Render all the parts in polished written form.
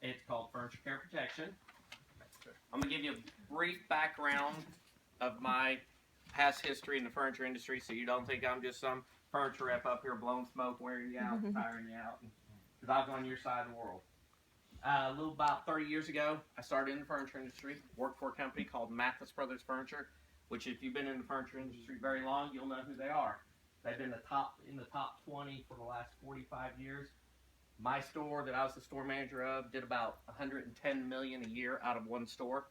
It's called Furniture Care Protection. I'm going to give you a brief background of my past history in the furniture industry so you don't think I'm just some furniture rep up here blowing smoke, wearing you out, tiring you out, because I've gone your side of the world. A little about 30 years ago, I started in the furniture industry, worked for a company called Mathis Brothers Furniture, which if you've been in the furniture industry very long, you'll know who they are. They've been in the top 20 for the last 45 years. My store that I was the store manager of did about 110 million a year out of one store.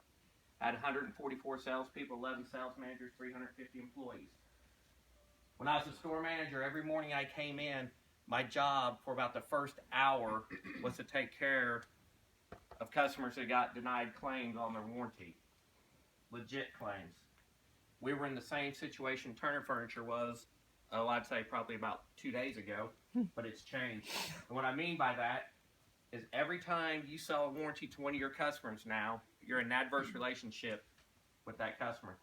I had 144 salespeople, 11 sales managers, 350 employees. When I was the store manager, every morning I came in, my job for about the first hour was to take care of customers that got denied claims on their warranty. Legit claims. We were in the same situation Turner Furniture was, I'd say probably about 2 days ago, but it's changed. And what I mean by that is every time you sell a warranty to one of your customers now, you're in an adverse relationship with that customer.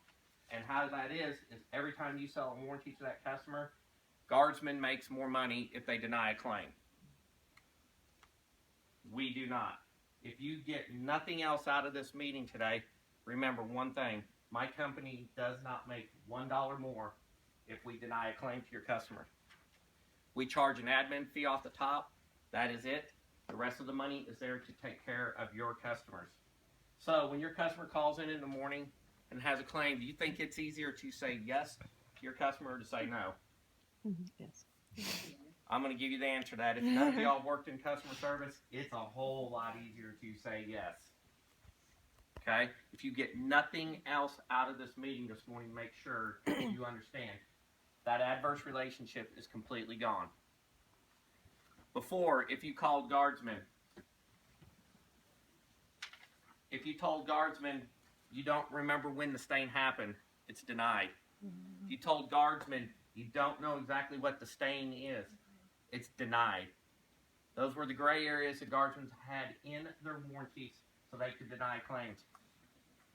And how that is every time you sell a warranty to that customer, Guardsman makes more money if they deny a claim. We do not. If you get nothing else out of this meeting today, remember one thing. My company does not make $1 more if we deny a claim to your customer. We charge an admin fee off the top. That is it. The rest of the money is there to take care of your customers. So when your customer calls in the morning and has a claim, do you think it's easier to say yes to your customer or to say no? Yes. I'm going to give you the answer to that. If none of y'all worked in customer service, it's a whole lot easier to say yes. Okay? If you get nothing else out of this meeting this morning, make sure you understand that adverse relationship is completely gone. Before, if you called Guardsman, if you told Guardsman you don't remember when the stain happened, it's denied. If you told Guardsman you don't know exactly what the stain is, it's denied. Those were the gray areas that Guardsmen had in their warranties so they could deny claims.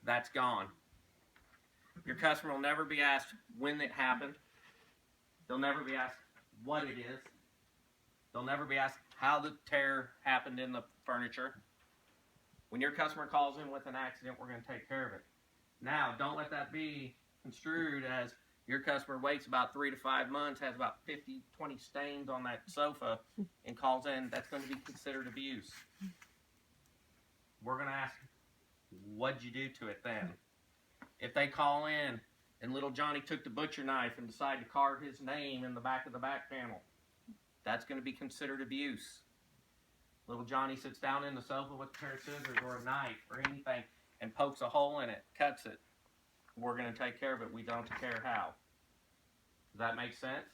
That's gone. Your customer will never be asked when it happened. They'll never be asked what it is. They'll never be asked how the tear happened in the furniture. When your customer calls in with an accident, we're going to take care of it. Now, don't let that be construed as your customer waits about 3 to 5 months, has about 50, 20 stains on that sofa, and calls in. That's going to be considered abuse. We're going to ask, what'd you do to it then? If they call in and little Johnny took the butcher knife and decided to carve his name in the back of the back panel, that's going to be considered abuse. Little Johnny sits down in the sofa with a pair of scissors or a knife or anything and pokes a hole in it, cuts it. We're going to take care of it. We don't care how. Does that make sense?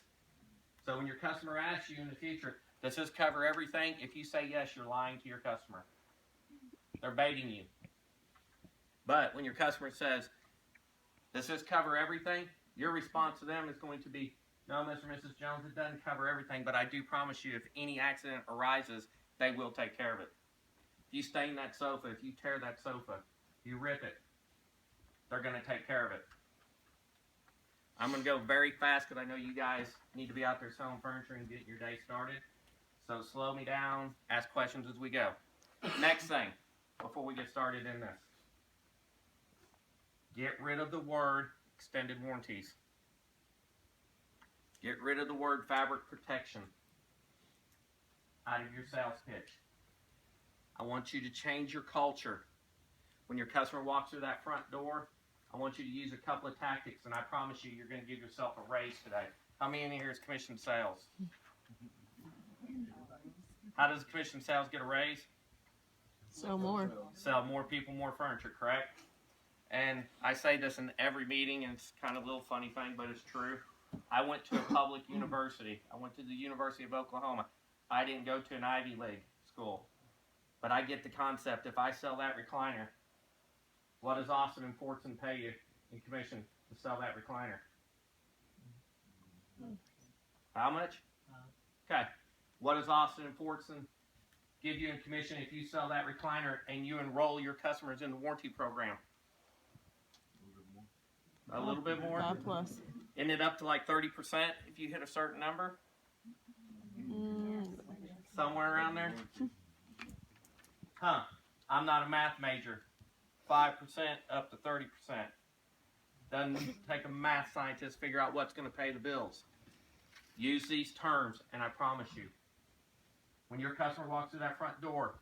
So when your customer asks you in the future, does this cover everything? If you say yes, you're lying to your customer. They're baiting you. But when your customer says, does this cover everything? Your response to them is going to be, no, Mr. and Mrs. Jones, it doesn't cover everything, but I do promise you if any accident arises, they will take care of it. If you stain that sofa, if you tear that sofa, if you rip it, they're going to take care of it. I'm going to go very fast because I know you guys need to be out there selling furniture and getting your day started. So slow me down, ask questions as we go. Next thing, before we get started in this. Get rid of the word extended warranties. Get rid of the word fabric protection out of your sales pitch. I want you to change your culture. When your customer walks through that front door, I want you to use a couple of tactics, and I promise you, you're going to give yourself a raise today. How many in here is commission sales? How does commission sales get a raise? Sell more. Sell more people, more furniture, correct? And I say this in every meeting, and it's kind of a little funny thing, but it's true. I went to a public university. I went to the University of Oklahoma. I didn't go to an Ivy League school. But I get the concept. If I sell that recliner, what does Austin and Fortson pay you in commission to sell that recliner? How much? Okay. What does Austin and Fortson give you in commission if you sell that recliner and you enroll your customers in the warranty program? A little bit more? 5+. Isn't it up to like 30% if you hit a certain number? Somewhere around there? I'm not a math major. 5% up to 30%. Doesn't take a math scientist to figure out what's going to pay the bills. Use these terms, and I promise you, when your customer walks through that front door,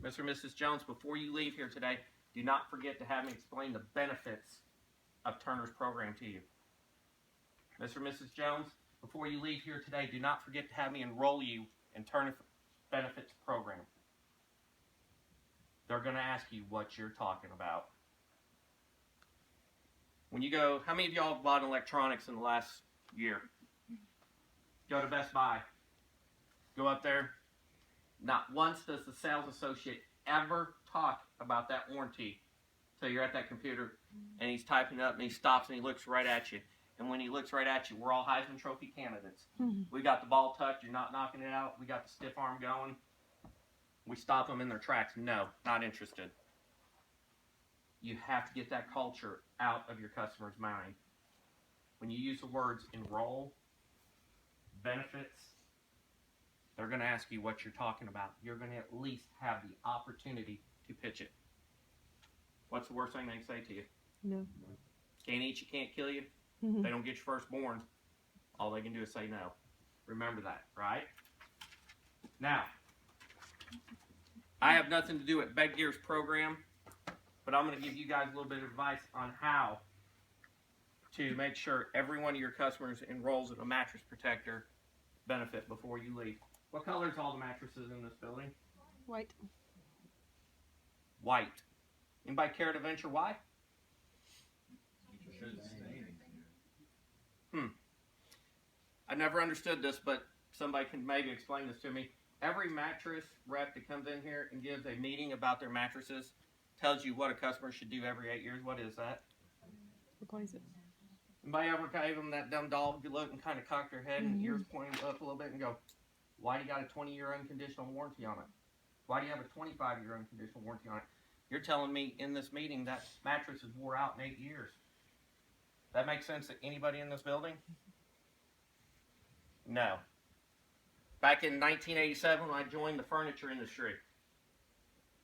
Mr. and Mrs. Jones, before you leave here today, do not forget to have me explain the benefits of Turner's program to you. Mr. and Mrs. Jones, before you leave here today, do not forget to have me enroll you in Turner Benefits program. They're going to ask you what you're talking about. When you go, how many of y'all have bought electronics in the last year? Go to Best Buy. Go up there. Not once does the sales associate ever talk about that warranty until you're at that computer and he's typing up and he stops and he looks right at you. And when he looks right at you, we're all Heisman Trophy candidates. We got the ball tucked. You're not knocking it out. We got the stiff arm going. We stop them in their tracks. No, not interested. You have to get that culture out of your customer's mind. When you use the words enroll, benefits, they're going to ask you what you're talking about. You're going to at least have the opportunity to pitch it. What's the worst thing they can say to you? No. Can't eat you, can't kill you. They don't get your firstborn. All they can do is say no. Remember that, right? Now, I have nothing to do with Bedgear's program, but I'm going to give you guys a little bit of advice on how to make sure every one of your customers enrolls in a mattress protector benefit before you leave. What color is all the mattresses in this building? White. White. Anybody care to venture why? I never understood this, but somebody can maybe explain this to me. Every mattress rep that comes in here and gives a meeting about their mattresses tells you what a customer should do every 8 years. What is that? Replace it. Anybody ever gave them that dumb dog look and kind of cock their head and ears pointed up a little bit and go, why do you got a 20-year unconditional warranty on it? Why do you have a 25-year unconditional warranty on it? You're telling me in this meeting that mattress is wore out in 8 years. That makes sense to anybody in this building? No. Back in 1987 when I joined the furniture industry,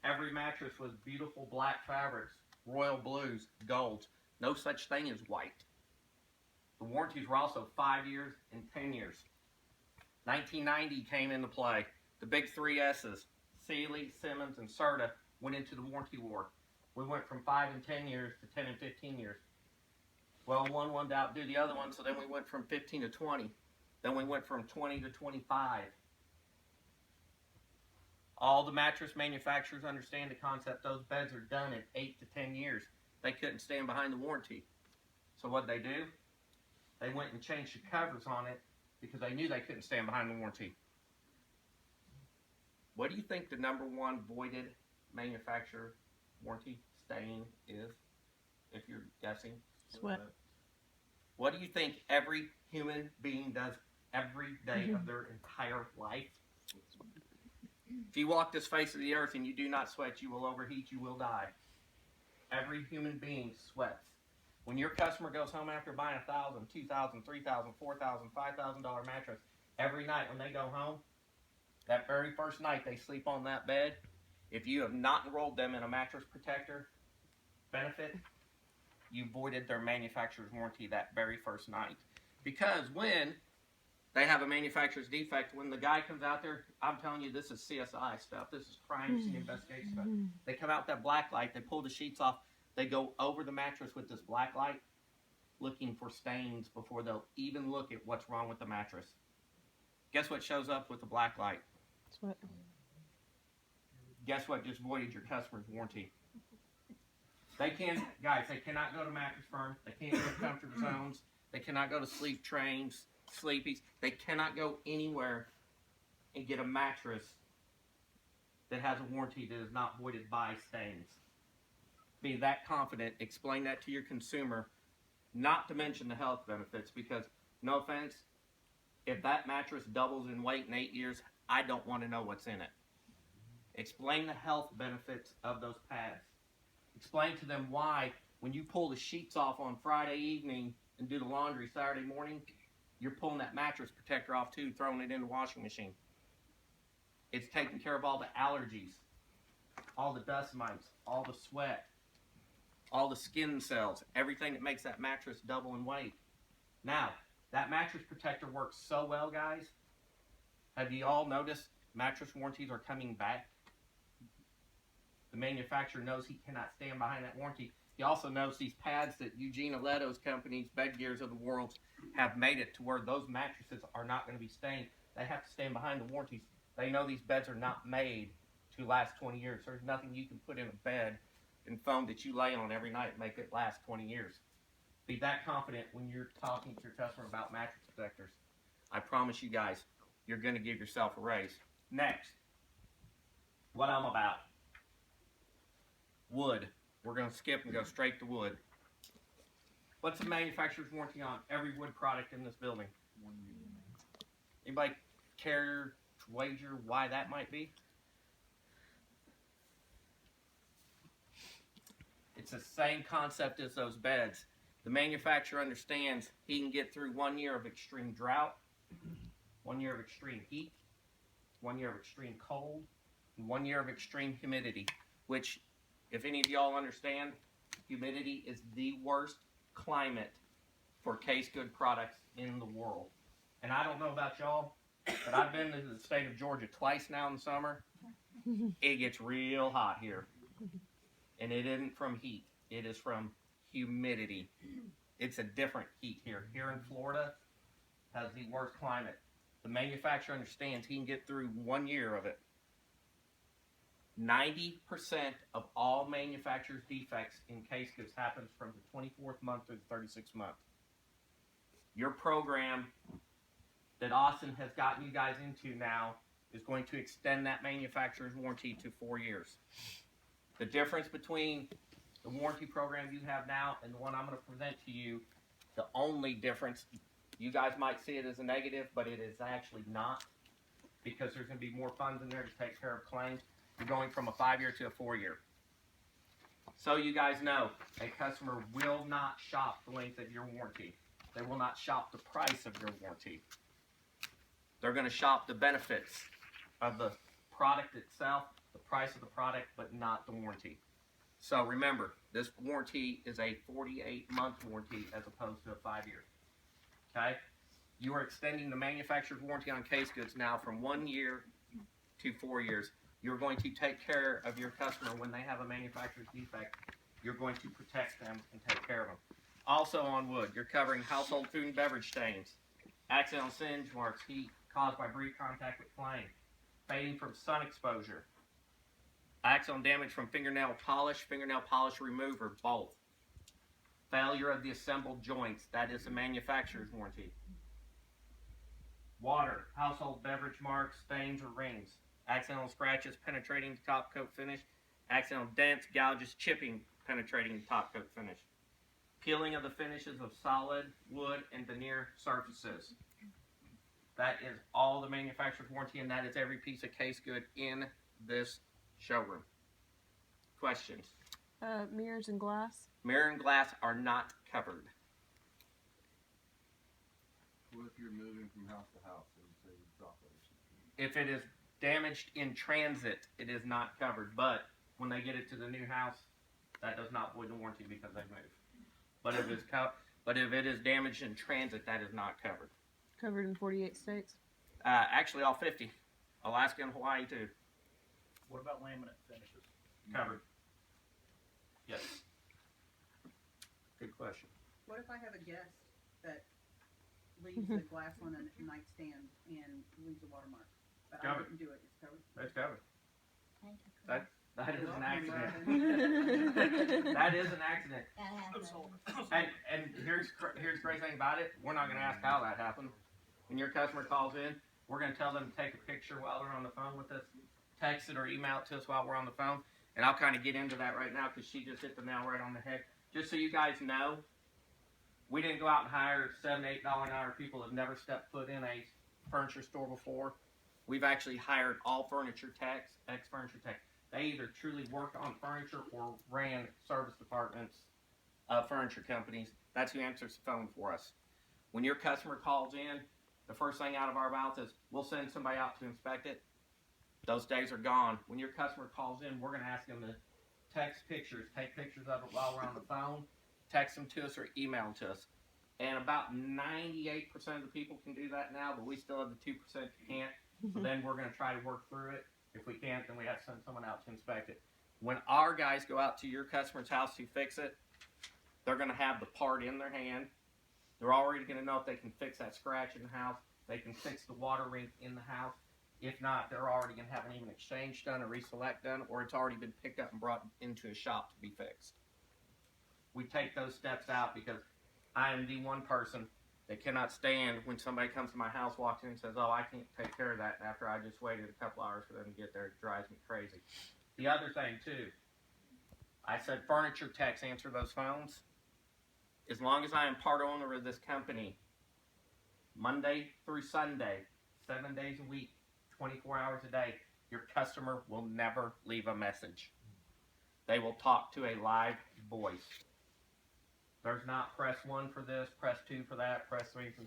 every mattress was beautiful black fabrics, royal blues, golds. No such thing as white. The warranties were also 5 years and 10 years. 1990 came into play. The big 3 S's, Sealy, Simmons, and Serta, went into the warranty war. We went from 5 and 10 years to 10 and 15 years. Well, one wanted to outdo the other one, so then we went from 15 to 20. Then we went from 20 to 25. All the mattress manufacturers understand the concept. Those beds are done in 8 to 10 years. They couldn't stand behind the warranty. So what did they do? They went and changed the covers on it because they knew they couldn't stand behind the warranty. What do you think the #1 voided manufacturer warranty stain is, if you're guessing? Sweat. What do you think every human being does every day of their entire life? If you walk this face of the earth and you do not sweat, you will overheat, you will die. Every human being sweats. When your customer goes home after buying a $1,000, $2,000, $3,000, $4,000, $5,000 mattress, every night when they go home, that very first night they sleep on that bed, if you have not enrolled them in a mattress protector benefit, you voided their manufacturer's warranty that very first night. Because when they have a manufacturer's defect, when the guy comes out there, I'm telling you, this is CSI stuff. This is crime scene investigation stuff. They come out with that black light, they pull the sheets off, they go over the mattress with this black light, looking for stains before they'll even look at what's wrong with the mattress. Guess what shows up with the black light? Sweat. Guess what just voided your customer's warranty? They can't, guys, they cannot go to Mattress Firm. They can't go to Comfort Zones. They cannot go to Sleep Trains, Sleepies. They cannot go anywhere and get a mattress that has a warranty that is not voided by stains. Be that confident. Explain that to your consumer. Not to mention the health benefits, because, no offense, if that mattress doubles in weight in 8 years, I don't want to know what's in it. Explain the health benefits of those pads. Explain to them why, when you pull the sheets off on Friday evening and do the laundry Saturday morning, you're pulling that mattress protector off too, throwing it in the washing machine. It's taking care of all the allergies all the dust mites, all the sweat, all the skin cells, everything that makes that mattress double in weight. Now, that mattress protector works so well, guys. Have you all noticed mattress warranties are coming back? The manufacturer knows he cannot stand behind that warranty. He also knows these pads that Eugene Aleto's companies, Bed Gears of the world, have made it to where those mattresses are not going to be stained. They have to stand behind the warranties. They know these beds are not made to last 20 years. There's nothing you can put in a bed and foam that you lay on every night and make it last 20 years. Be that confident when you're talking to your customer about mattress protectors. I promise you guys, you're going to give yourself a raise. Next, what I'm about. Wood. We're going to skip and go straight to wood. What's the manufacturer's warranty on every wood product in this building? 1 year. Anybody care to wager why that might be? It's the same concept as those beds. The manufacturer understands he can get through 1 year of extreme drought, 1 year of extreme heat, 1 year of extreme cold, and 1 year of extreme humidity, which, if any of y'all understand, humidity is the worst climate for case good products in the world. And I don't know about y'all, but I've been to the state of Georgia twice now in the summer. It gets real hot here. And it isn't from heat. It is from humidity. It's a different heat here. Here in Florida has the worst climate. The manufacturer understands he can get through 1 year of it. 90% of all manufacturers' defects in case goods happens from the 24th month through the 36th month. Your program that Austin has gotten you guys into now is going to extend that manufacturer's warranty to 4 years. The difference between the warranty program you have now and the one I'm going to present to you, the only difference, you guys might see it as a negative, but it is actually not, because there's going to be more funds in there to take care of claims. You're going from a 5-year to a 4-year. So you guys know, a customer will not shop the length of your warranty. They will not shop the price of your warranty. They're going to shop the benefits of the product itself, the price of the product, but not the warranty. So remember, this warranty is a 48-month warranty as opposed to a 5-year. Okay? You are extending the manufacturer's warranty on case goods now from 1 year to 4 years. You're going to take care of your customer when they have a manufacturer's defect. You're going to protect them and take care of them. Also on wood, you're covering household food and beverage stains, accidental singe marks, heat caused by brief contact with flame, fading from sun exposure, accidental damage from fingernail polish remover, both. Failure of the assembled joints, that is the manufacturer's warranty. Water, household beverage marks, stains, or rings. Accidental scratches penetrating the top coat finish. Accidental dents, gouges, chipping penetrating the top coat finish. Peeling of the finishes of solid, wood, and veneer surfaces. That is all the manufacturer's warranty, and that is every piece of case good in this showroom. Questions? Mirrors and glass. Mirror and glass are not covered. What if you're moving from house to house and say you drop it or something? If it is damaged in transit, it is not covered. But when they get it to the new house, that does not void the warranty because they moved. But if it is damaged in transit, that is not covered. Covered in 48 states. Actually, all 50. Alaska and Hawaii too. What about laminate finishes? Covered. Yes. Good question. What if I have a guest that leaves the glass on a nightstand and leaves a watermark? But I Covered. didn't do it. It's covered. That's covered. Thank you. That is an accident. Robin. That is an accident. That happens. And here's the great thing about it. We're not going to ask how that happened. When your customer calls in, we're going to tell them to take a picture while they're on the phone with us, text it or email it to us while we're on the phone. And I'll kind of get into that right now because she just hit the nail right on the head. Just so you guys know, we didn't go out and hire $7, $8 an hour people that have never stepped foot in a furniture store before. We've actually hired all furniture techs, ex-furniture techs. They either truly worked on furniture or ran service departments of furniture companies. That's who answers the phone for us. When your customer calls in, the first thing out of our mouth is, we'll send somebody out to inspect it. Those days are gone. When your customer calls in, we're going to ask them to text pictures, take pictures of it while we're on the phone, text them to us or email them to us. And about 98% of the people can do that now, but we still have the 2% who can't. So then we're going to try to work through it. If we can't, then we have to send someone out to inspect it. When our guys go out to your customer's house to fix it, they're going to have the part in their hand. They're already going to know if they can fix that scratch in the house. They can fix the water rink in the house. If not, they're already going to have an even exchange done, a reselect done, or it's already been picked up and brought into a shop to be fixed. We take those steps out because I am the one person that cannot stand when somebody comes to my house, walks in and says, oh, I can't take care of that after I just waited a couple hours for them to get there. It drives me crazy. The other thing, too, I said furniture techs answer those phones. As long as I am part owner of this company, Monday through Sunday, 7 days a week, 24 hours a day, your customer will never leave a message. They will talk to a live voice. There's not press 1 for this, press 2 for that, press 3 for...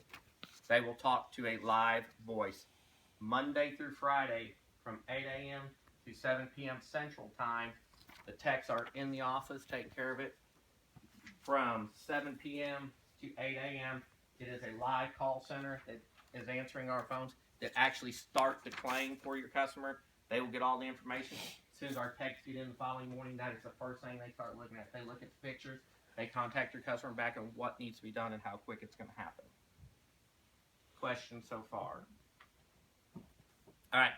They will talk to a live voice. Monday through Friday from 8 a.m. to 7 p.m. Central Time, the techs are in the office taking care of it. From 7 p.m. to 8 a.m., it is a live call center that is answering our phones that actually start the claim for your customer. They will get all the information. As soon as our techs get in the following morning, that is the first thing they start looking at. They look at the pictures. They contact your customer back on what needs to be done and how quick it's going to happen. Questions so far? All right.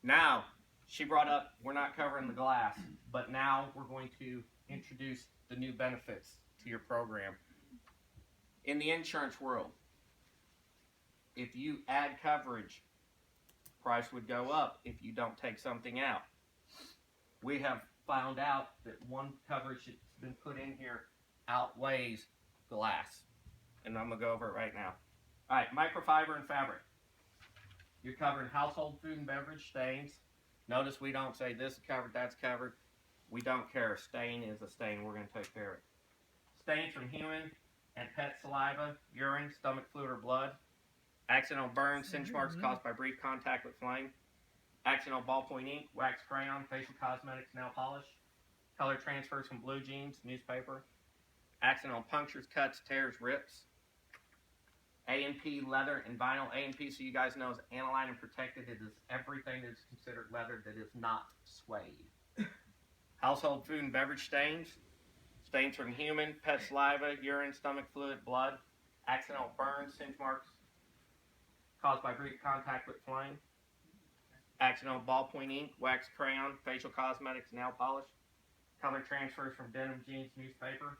Now, she brought up we're not covering the glass, but now we're going to introduce the new benefits to your program. In the insurance world, if you add coverage, price would go up if you don't take something out. We have found out that one coverage that's been put in here outweighs glass. And I'm going to go over it right now. Alright, microfiber and fabric. You're covering household food and beverage stains. Notice we don't say this is covered, that's covered. We don't care. A stain is a stain. We're going to take care of it. Stains from human and pet saliva, urine, stomach fluid, or blood. Accidental burns, singe marks caused by brief contact with flame. Accidental ballpoint ink, wax crayon, facial cosmetics, nail polish. Color transfers from blue jeans, newspaper. Accidental punctures, cuts, tears, rips. A&P leather and vinyl. A&P, so you guys know, is aniline and protected. It is everything that is considered leather that is not suede. Household food and beverage stains. Stains from human, pet saliva, urine, stomach fluid, blood. Accidental burns, singe marks caused by brief contact with flame. Accidental ballpoint ink, wax crayon, facial cosmetics, nail polish. Color transfers from denim, jeans, newspaper.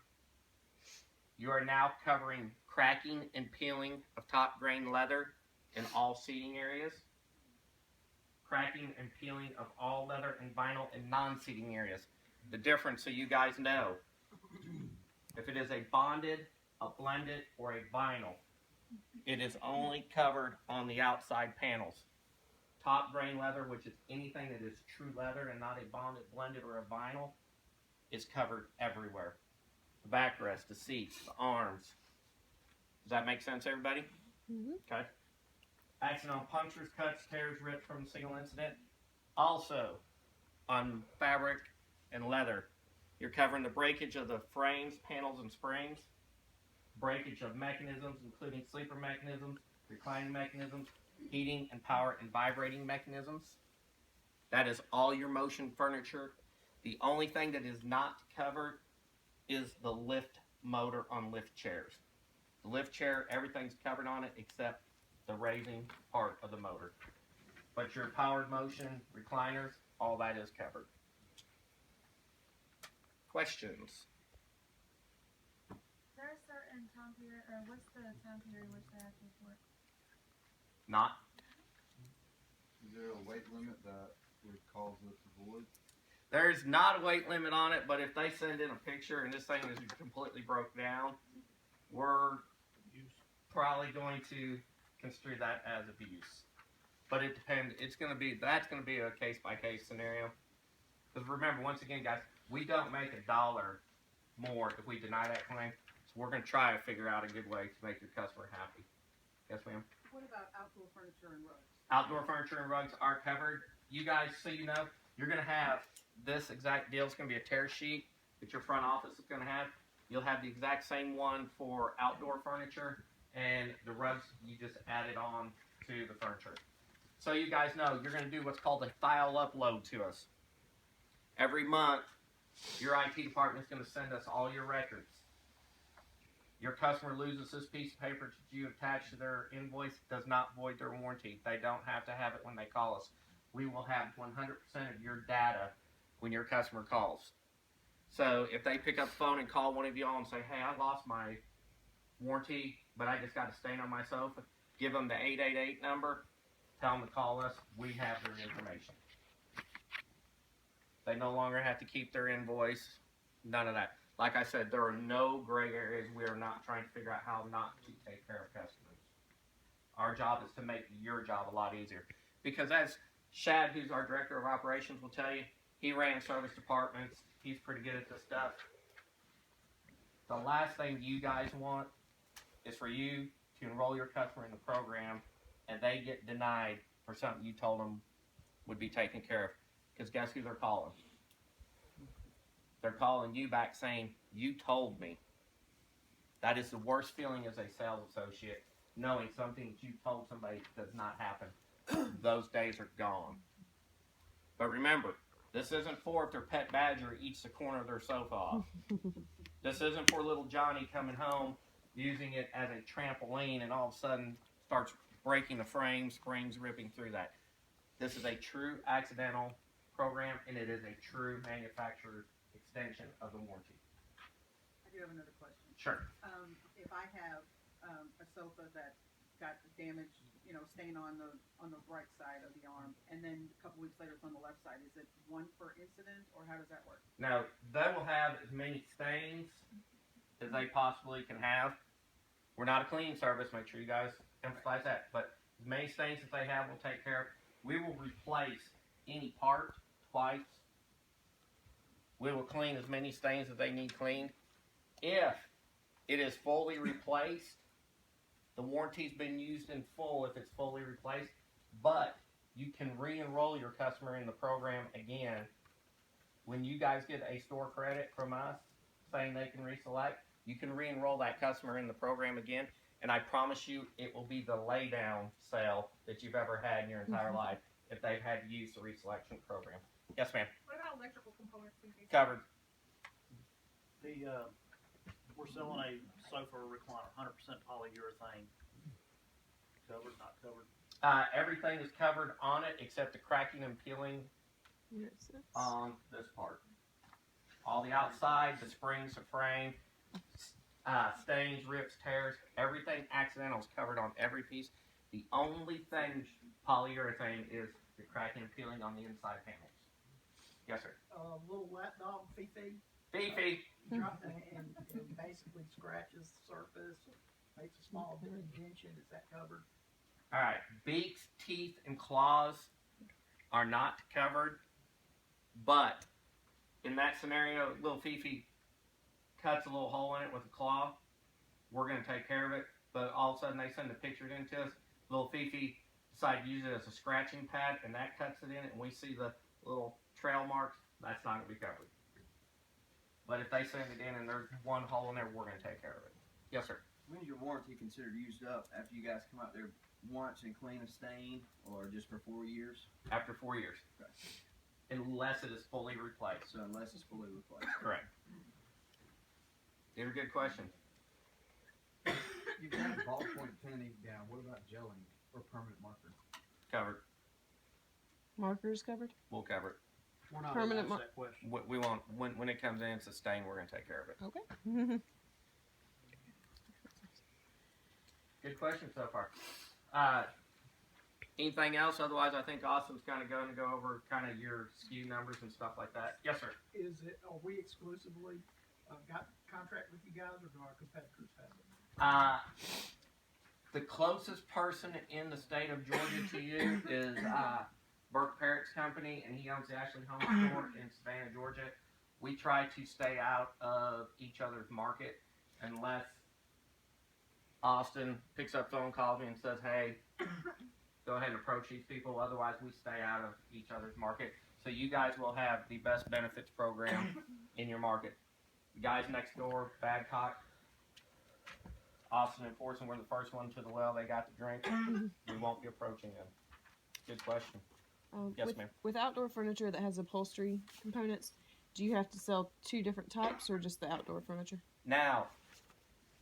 You are now covering cracking and peeling of top grain leather in all seating areas. Cracking and peeling of all leather and vinyl in non-seating areas. The difference, so you guys know, if it is a bonded, a blended, or a vinyl, it is only covered on the outside panels. Top grain leather, which is anything that is true leather and not a bonded, blended, or a vinyl, is covered everywhere. The backrest, the seats, the arms. Does that make sense, everybody? Mm-hmm. Okay. Accidental punctures, cuts, tears, rips from a single incident. Also, on fabric and leather, you're covering the breakage of the frames, panels, and springs. Breakage of mechanisms, including sleeper mechanisms, reclining mechanisms, heating and power and vibrating mechanisms. That is all your motion furniture. The only thing that is not covered is the lift motor on lift chairs. The lift chair, everything's covered on it except the raising part of the motor. But your powered motion, recliners, all that is covered. Questions? Is there a certain time period, or what's the time period in which they have to report? Not. Is there a weight limit that would cause us to void? There's not a weight limit on it, but if they send in a picture and this thing is completely broke down, we're probably going to construe that as abuse. But it depends. That's going to be a case-by-case scenario. Because remember, once again, guys, we don't make $1 more if we deny that claim. So we're going to try to figure out a good way to make your customer happy. Yes, ma'am? What about outdoor furniture and rugs? Outdoor furniture and rugs are covered. you guys, so you know, you're gonna have this exact deal. It's gonna be a tear sheet that your front office is gonna have. You'll have the exact same one for outdoor furniture, and the rugs you just added on to the furniture. So you guys know you're gonna do what's called a file upload to us. Every month, your IT department is gonna send us all your records. Your customer loses this piece of paper that you attach to their invoice, does not void their warranty. They don't have to have it when they call us. We will have 100% of your data when your customer calls. So if they pick up the phone and call one of y'all and say, hey, I lost my warranty, but I just got a stain on my sofa, give them the 888 number, tell them to call us, we have their information. They no longer have to keep their invoice, none of that. Like I said, there are no gray areas. We are not trying to figure out how not to take care of customers. Our job is to make your job a lot easier. Because as Shad, who's our director of operations, will tell you, he ran service departments. He's pretty good at this stuff. The last thing you guys want is for you to enroll your customer in the program and they get denied for something you told them would be taken care of. Because guess who they're calling? They're calling you back saying, you told me. That is the worst feeling as a sales associate, knowing something that you told somebody does not happen. Those days are gone. But remember, this isn't for if their pet badger eats the corner of their sofa off. This isn't for little Johnny coming home, using it as a trampoline, and all of a sudden starts breaking the frame, springs ripping through that. This is a true accidental program, and it is a true manufacturer extension of the warranty. I do have another question. Sure. If I have a sofa that got damaged, stain on the right side of the arm, and then a couple weeks later it's on the left side, is it one per incident, or how does that work? Now, they will have as many stains as they possibly can have. We're not a cleaning service, make sure you guys emphasize that, but as many stains as they have, we'll take care of. We will replace any part twice. We will clean as many stains as they need cleaned. If it is fully replaced, the warranty's been used in full if it's fully replaced, but you can re-enroll your customer in the program again. When you guys get a store credit from us saying they can reselect, you can re-enroll that customer in the program again, and I promise you it will be the lay-down sale that you've ever had in your entire life if they've had to use the reselection program. Yes, ma'am. What about electrical components? Covered. We're selling a sofa or recliner, 100% polyurethane. Covered, not covered? Everything is covered on it except the cracking and peeling Yes, on this part. All the outside, the springs, the frame, stains, rips, tears, everything accidental is covered on every piece. The only thing polyurethane is the cracking and peeling on the inside panels. Yes, sir. Little lap dog, Fifi, Fifi. and basically scratches the surface, makes a small bit of indention. Is that covered? All right. Beaks, teeth, and claws are not covered, but in that scenario, little Fifi cuts a little hole in it with a claw. We're going to take care of it, but all of a sudden they send a picture in to us. Little Fifi decided to use it as a scratching pad, and that cuts it in, and we see the little trail marks. That's not going to be covered. But if they send it in and there's one hole in there, we're going to take care of it. Yes, sir. When is your warranty considered used up? After you guys come out there once and clean a stain, or just for 4 years? After 4 years. Okay. Unless it is fully replaced. So unless it's fully replaced. Correct. These are good questions. You've got ballpoint penning down. What about gelling or permanent marker? Covered. Markers covered? We'll cover it. We're not Permanent going to ask that question. We won't. When it comes in, it's a stain. We're going to take care of it. Okay. Good question so far. Anything else? Otherwise, I think Austin's kind of going to go over kind of your SKU numbers and stuff like that. Yes, sir. Are we exclusively got contract with you guys, or do our competitors have it? The closest person in the state of Georgia to you is Burke Parrott's company, and he owns the Ashley Home Store in Savannah, Georgia. We try to stay out of each other's market unless Austin picks up phone, calls me, and says, hey, go ahead and approach these people. Otherwise, we stay out of each other's market. So you guys will have the best benefits program in your market. The guys next door, Badcock, Austin and Forson were the first one to the well. They got the drink. We won't be approaching them. Good question. Yes, with, ma'am. with outdoor furniture that has upholstery components, do you have to sell two different types or just the outdoor furniture? Now,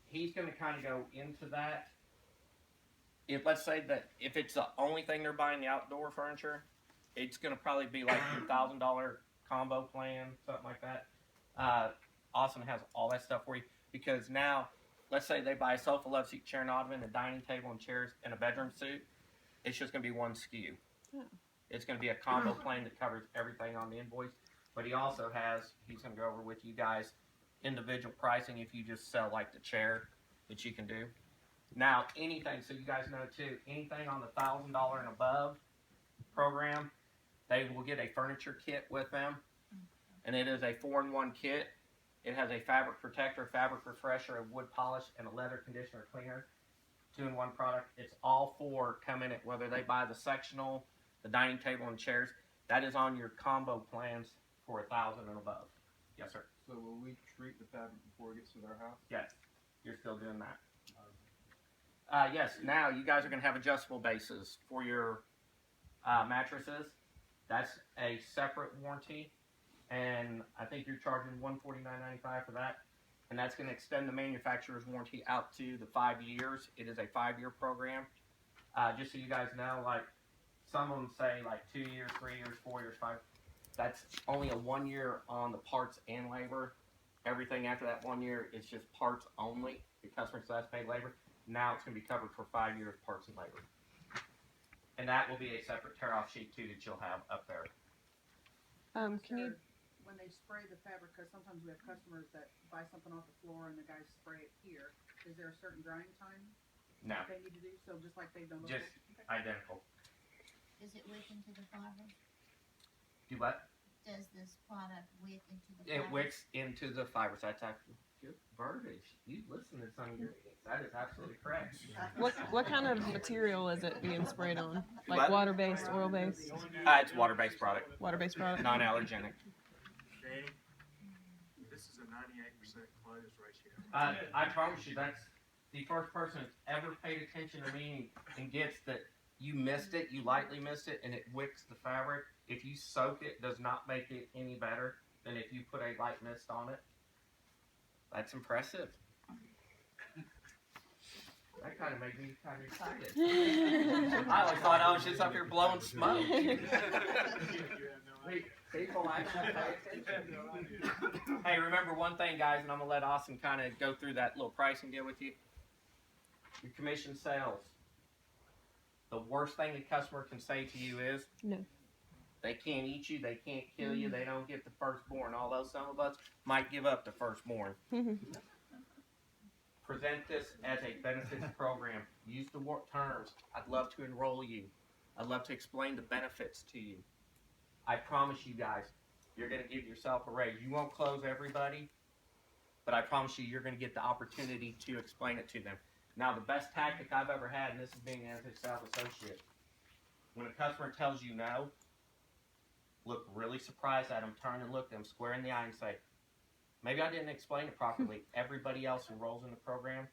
he's going to kind of go into that. If let's say that if it's the only thing they're buying, the outdoor furniture, it's going to probably be like $1,000 combo plan, something like that. Austin has all that stuff for you because now, let's say they buy a sofa, love seat, chair, and ottoman, a dining table, and chairs, and a bedroom suite. It's just going to be one SKU. Oh. It's going to be a combo plan that covers everything on the invoice. But he also has, he's going to go over with you guys individual pricing if you just sell like the chair that you can do. Now, anything, so you guys know too, anything on the $1,000 and above program, they will get a furniture kit with them. And it is a 4-in-1 kit. It has a fabric protector, fabric refresher, a wood polish, and a leather conditioner cleaner. 2-in-1 product. It's all 4 come in it, whether they buy the sectional, the dining table, and chairs. That is on your combo plans for $1,000 and above. Yes, sir. So will we treat the fabric before it gets to their house? Yes, you're still doing that. Yes, now you guys are going to have adjustable bases for your mattresses. That's a separate warranty, and I think you're charging $149.95 for that. And that's going to extend the manufacturer's warranty out to the 5 years. It is a 5-year program. Just so you guys know, like some of them say like 2 years, 3 years, 4 years, 5. That's only a 1 year on the parts and labor. Everything after that 1 year is just parts only. The customer still has to pay labor. Now it's going to be covered for 5 years, parts and labor. And that will be a separate tear-off sheet too that you'll have up there. Can you? When they spray the fabric, because sometimes we have customers that buy something off the floor and the guys spray it here, is there a certain drying time No, they need to do? So just like they've done just before? identical. Does it wick into the fiber? Do what? Does this product wick into the It fiber? wicks into the fibers. That's actually good verbiage. You listen to some ingredients. That is absolutely correct. What kind of material is it being sprayed on? Like What? water based, oil based, It's water-based product, water based product? non-allergenic. Danny, this is a 98% close ratio. I promise you, that's the first person that's ever paid attention to me and gets that you missed it, you lightly missed it, and it wicks the fabric. If you soak it, does not make it any better than if you put a light mist on it. That's impressive. That kind of made me kind of excited. I always thought I was just up here blowing smoke. People actually pay attention. Hey, remember one thing, guys, and I'm going to let Austin kind of go through that little pricing deal with you. Your commission sales. The worst thing a customer can say to you is, No. They can't eat you, they can't kill you, they don't get the firstborn. Although some of us might give up the firstborn. Present this as a benefits program. Use the terms. I'd love to enroll you. I'd love to explain the benefits to you. I promise you guys, you're going to give yourself a raise. You won't close everybody, but I promise you, you're going to get the opportunity to explain it to them. Now, the best tactic I've ever had, and this is being as a sales associate, when a customer tells you no, look really surprised at them, turn and look them square in the eye and say, maybe I didn't explain it properly. Everybody else who enrolls in the program,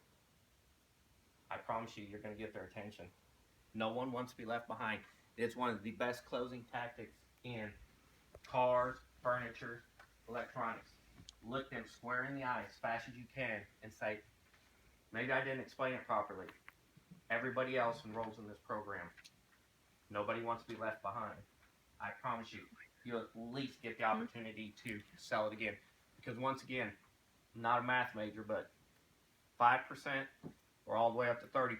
I promise you, you're going to get their attention. No one wants to be left behind. It's one of the best closing tactics in cars, furniture, electronics. Look them square in the eye as fast as you can and say, maybe I didn't explain it properly. Everybody else enrolls in this program. Nobody wants to be left behind. I promise you, you'll at least get the opportunity to sell it again. Because once again, I'm not a math major, but 5% or all the way up to 30%,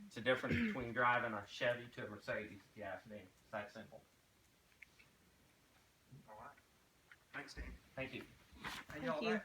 it's the difference between driving a Chevy to a Mercedes, if you ask me. It's that simple. All right. Thanks, Dan. Thank you. Thank you.